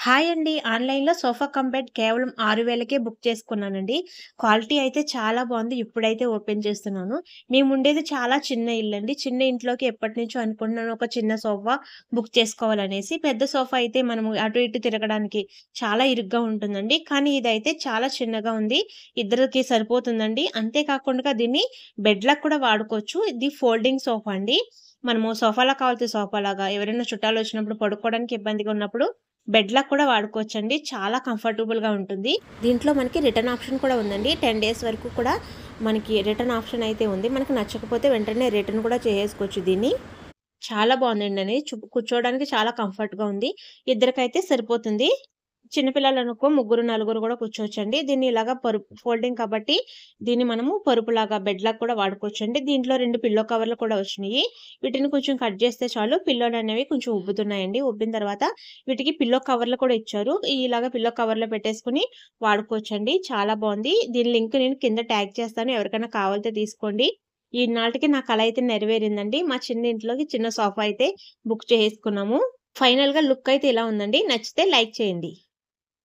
Hi అండి. ఆన్‌లైన్‌లో sofa cum bed కేవలం 6,000కే బుక్ చేసుకున్నానండి. క్వాలిటీ అయితే చాలా బావుంది. ఇప్పుడైతే ఓపెన్ చేస్తున్నాను. మేముండేది చాలా చిన్న ఇల్లండి. చిన్న ఇంట్లోకి ఎప్పటినుంచో అనుకుంటున్నాను ఒక చిన్న సోఫా బుక్ చేసుకోవాలనేసి. పెద్ద సోఫా అయితే మనము అటు ఇటు తిరగడానికి చాలా ఇరుగ్గా ఉంటుందండి. కానీ ఇదైతే చాలా చిన్నగా ఉంది. ఇద్దరికి సరిపోతుందండి. అంతే కాకుండా దీన్ని బెడ్‌లాగా కూడా వాడుకోవచ్చు. ఇది ఫోల్డింగ్ సోఫా అండి. మనము సోఫాలా కావాల్సిన సోఫాలాగా ఎవరైనా చుట్టాలొచ్చినప్పుడు పడుకోవడానికి ఇబ్బందిగా ఉన్నప్పుడు బెడ్‌లా కూడా వాడుకోవచ్చండి. చాలా కంఫర్టబుల్‌గా ఉంటుంది. దీంట్లో మనకి రిటర్న్ ఆప్షన్ కూడా ఉందండి. 10 డేస్ వరకు కూడా మనకి రిటర్న్ ఆప్షన్ అయితే ఉంది. మనకు నచ్చకపోతే వెంటనే రిటర్న్ కూడా చేసేసుకోవచ్చు దీన్ని. చాలా బావుందండి. కూర్చోవడానికి చాలా కంఫర్ట్‌గా ఉంది. ఇద్దరికైతే సరిపోతుంది. చిన్న పిల్లలనుకో ముగ్గురు, నలుగురు గూడా కూర్చోవచ్చండి. దీన్ని ఇలాగా ఫోల్డింగ్ కాబట్టి దీన్ని మనము పరుపులాగా బెడ్‌లాగా కూడా వాడుకోవచ్చండి. దీంట్లో 2 పిల్లో కవర్లు కూడా వచ్చినియి. వీటిని కొంచెం కట్ చేస్తే చాలు పిల్లోలనేవి కొంచెం ఉబ్బుతున్నాయండి. ఉబ్బిన తర్వాత వీటికి పిల్లో కవర్లు కూడా ఇచ్చారు. ఇలాగ పిల్లో కవర్‌లో పెట్టేసుకొని వాడుకోవచ్చండి. చాలా బావుంది. దీని లింక్ నేను కింద ట్యాగ్ చేస్తాను. ఎవరికైనా కావాలితే తీసుకోండి. ఈనాటికి నా కల అయితే నెరవేరిందండి. మా చిన్న ఇంట్లోకి చిన్న సోఫా అయితే బుక్ చేసుకున్నాము. ఫైనల్‌గా లుక్ అయితే ఇలా ఉందండి. నచ్చితే లైక్ చేయండి.